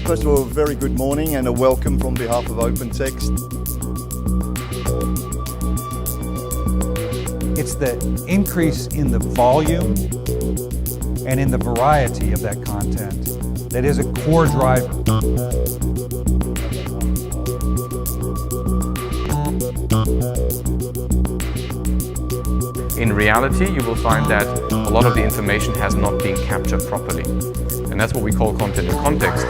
First of all, a very good morning and a welcome from behalf of OpenText. It's the increase in the volume and in the variety of that content that is a core driver. In reality, you will find that a lot of the information has not been captured properly. And that's what we call content in context.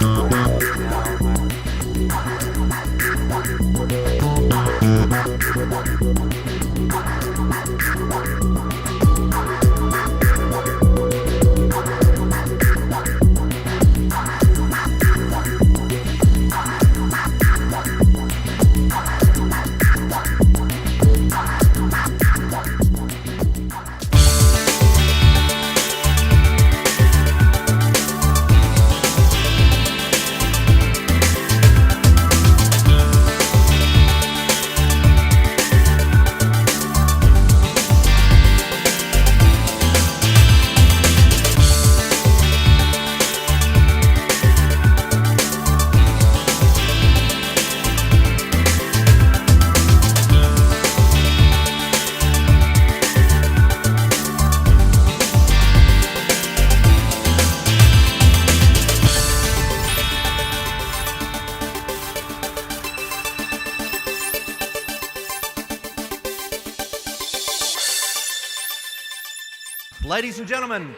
Ladies and gentlemen,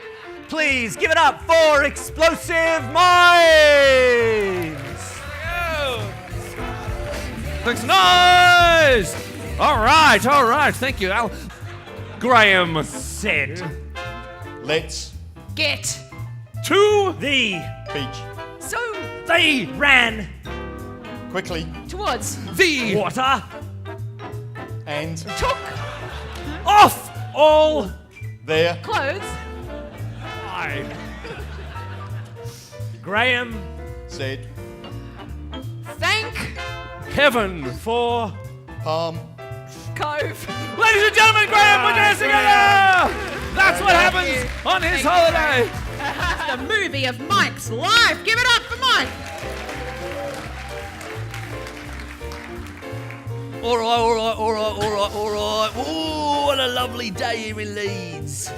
please give it up for Explosive Minds! Thanks, nice! All right, thank you, Al. Graham said, Let's Get to The beach so they ran quickly towards the water and took off all there clothes Graham said thank heaven. for palm cove. Ladies and gentlemen, Graham, we're dancing together! That's what happens on his holiday. The movie of Mike's life. Give it up for Mike. All right. Ooh, what a lovely day here in Leeds.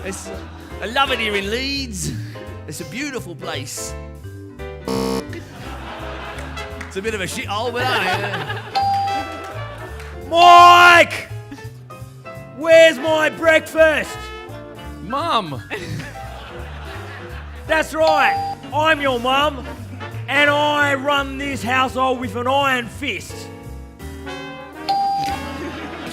I love it here in Leeds. It's a beautiful place. It's a bit of a shithole, but Mike! Where's my breakfast? Mum, That's right, I'm your mum, and I run this household with an iron fist.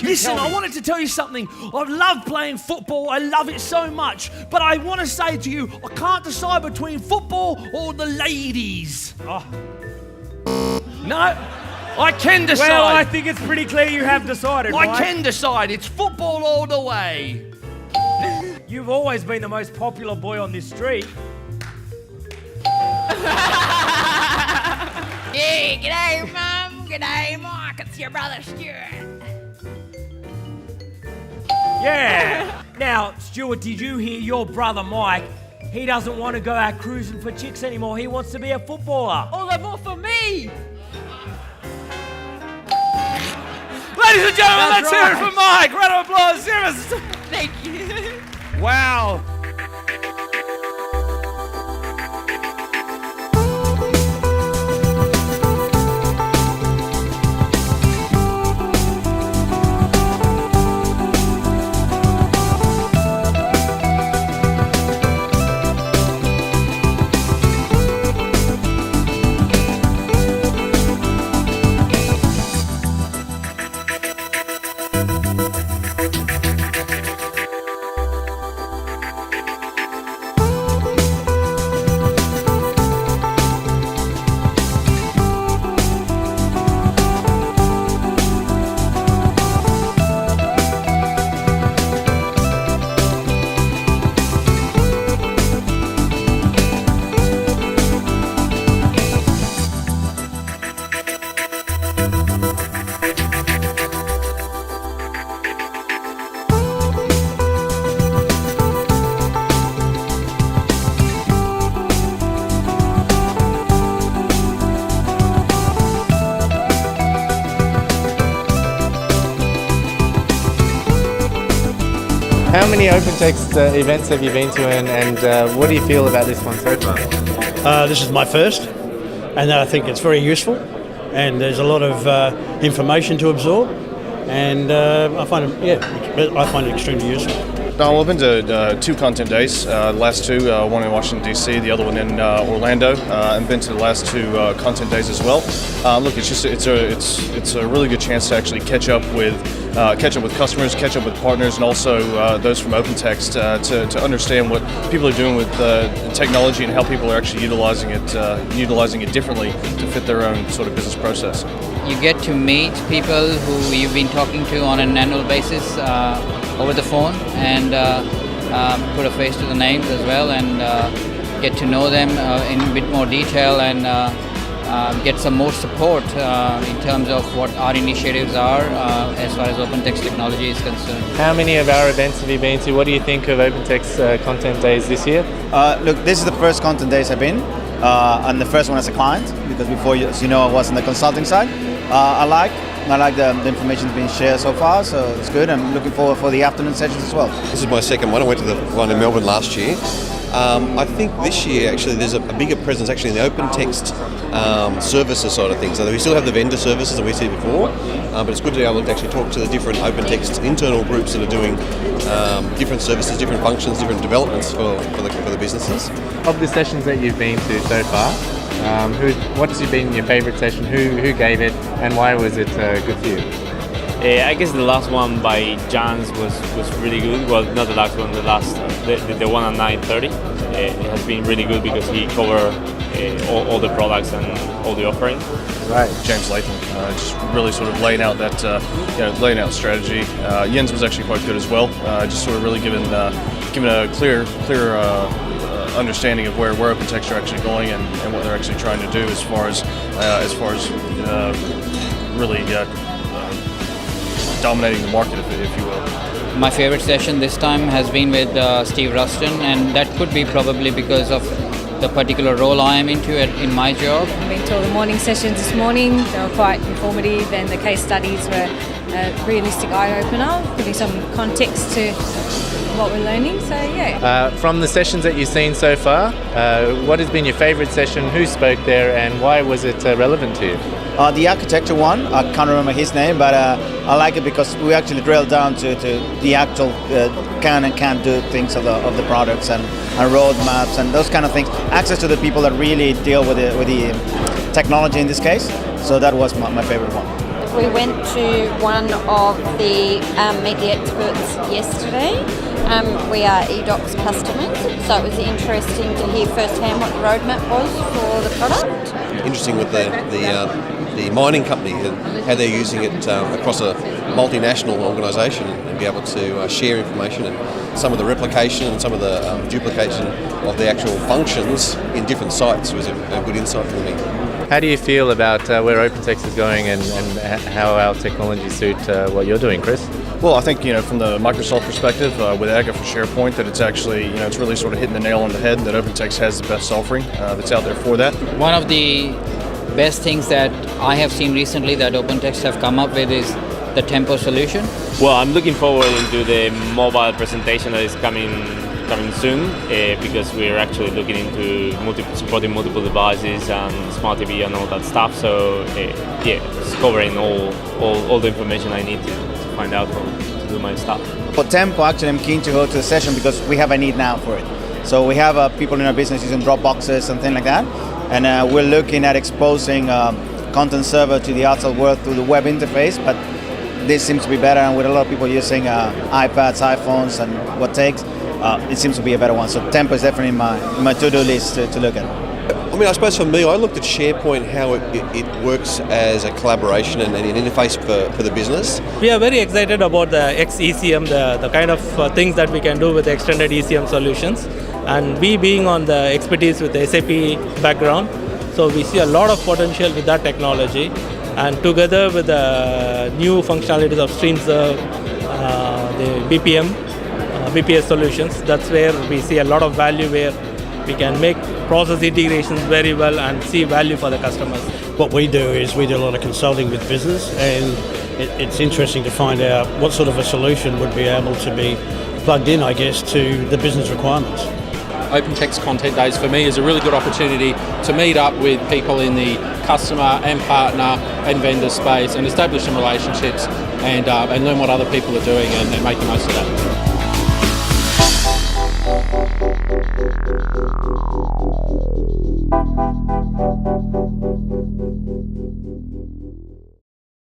listen, I wanted to tell you something. I love playing football. I love it so much. But I want to say to you, I can't decide between football or the ladies. Oh. no, I can decide. Well, I think it's pretty clear you have decided, I Mike. can decide. It's football all the way. You've always been the most popular boy on this street. Yeah, g'day, Mum. G'day, Mike. It's your brother Stuart. Yeah. Now, Stuart, did you hear your brother Mike? He doesn't want to go out cruising for chicks anymore. He wants to be a footballer. All the more for me. Ladies and gentlemen, That's let's hear it right. for Mike. Round of applause. Yes. Thank you. Wow. How many OpenText events have you been to, and what do you feel about this one so far? This is my first, and I think it's very useful, and there's a lot of information to absorb, and I find it extremely useful. I've been to 2 content days, the last 2, one in Washington DC, the other one in Orlando, and been to the last 2 content days as well. Look, it's a really good chance to actually catch up with customers, catch up with partners, and also those from OpenText to understand what people are doing with technology and how people are actually utilizing it differently to fit their own sort of business process. You get to meet people who you've been talking to on an annual basis over the phone, and put a face to the names as well, and get to know them in a bit more detail, and get some more support in terms of what our initiatives are as far as OpenText technology is concerned. How many of our events have you been to? What do you think of OpenText Content Days this year? Look, this is the first content days I've been, and the first one as a client, because before, as you know, I was on the consulting side. I like the information that's been shared so far, so it's good. I'm looking forward for the afternoon sessions as well. This is my second one. I went to the one in Melbourne last year. I think this year actually there's a bigger presence actually in the OpenText services side of things. So we still have the vendor services that we see before, but it's good to be able to actually talk to the different OpenText internal groups that are doing different services, different functions, different developments for the businesses. Of the sessions that you've been to so far, what's been your favourite session? Who gave it, and why was it good for you? I guess the last one by Jans was really good. Well, not the last one, the one at 9:30. It has been really good because he covered all the products and all the offerings. Right, James Latham, just really sort of laying out that laying out strategy. Jens was actually quite good as well. Just sort of really giving a clear understanding of where OpenText are actually going and what they're actually trying to do as far as really dominating the market, if you will. My favorite session this time has been with Steve Ruston, and that could be probably because of the particular role I am into in my job. I've been to all the morning sessions this morning. They were quite informative, and the case studies were a realistic eye-opener, giving some context to what we're learning, so yeah. From the sessions that you've seen so far, what has been your favourite session? Who spoke there, and why was it relevant to you? The architecture one, I can't remember his name, but I like it because we actually drill down to the actual can and can't do things of the products and roadmaps and those kind of things. Access to the people that really deal with the technology in this case. So that was my favorite one. We went to one of the Meet the Experts yesterday. We are eDocs customers, so it was interesting to hear firsthand what the roadmap was for the product. Interesting with the mining company, how they're using it across a multinational organisation and be able to share information, and some of the replication and some of the duplication of the actual functions in different sites was a good insight for me. How do you feel about where OpenText is going and how our technology suit what you're doing, Chris? Well, I think from the Microsoft perspective, with Aga for SharePoint, that it's actually it's really sort of hitting the nail on the head. That OpenText has the best offering that's out there for that. One of the best things that I have seen recently that OpenText have come up with is the Tempo solution. Well, I'm looking forward into the mobile presentation that is coming soon because we're actually looking into supporting multiple devices and smart TV and all that stuff. So it's covering all the information I need to find out to do my stuff. For Tempo, actually, I'm keen to go to the session because we have a need now for it. So we have people in our business using Dropboxes and things like that, and we're looking at exposing content server to the outside world through the web interface. But this seems to be better, and with a lot of people using iPads, iPhones, and what takes. It seems to be a better one. So Tempo is definitely in my to-do list to look at. I mean, I suppose for me, I looked at SharePoint, how it works as a collaboration and an interface for the business. We are very excited about the XECM, the kind of things that we can do with extended ECM solutions. And we being on the expertise with the SAP background, so we see a lot of potential with that technology. And together with the new functionalities of StreamServe, the BPS solutions, that's where we see a lot of value, where we can make process integrations very well and see value for the customers. What we do is we do a lot of consulting with business, and it's interesting to find out what sort of a solution would be able to be plugged in, I guess, to the business requirements. OpenText Content Days for me is a really good opportunity to meet up with people in the customer and partner and vendor space and establish some relationships and learn what other people are doing and make the most of that.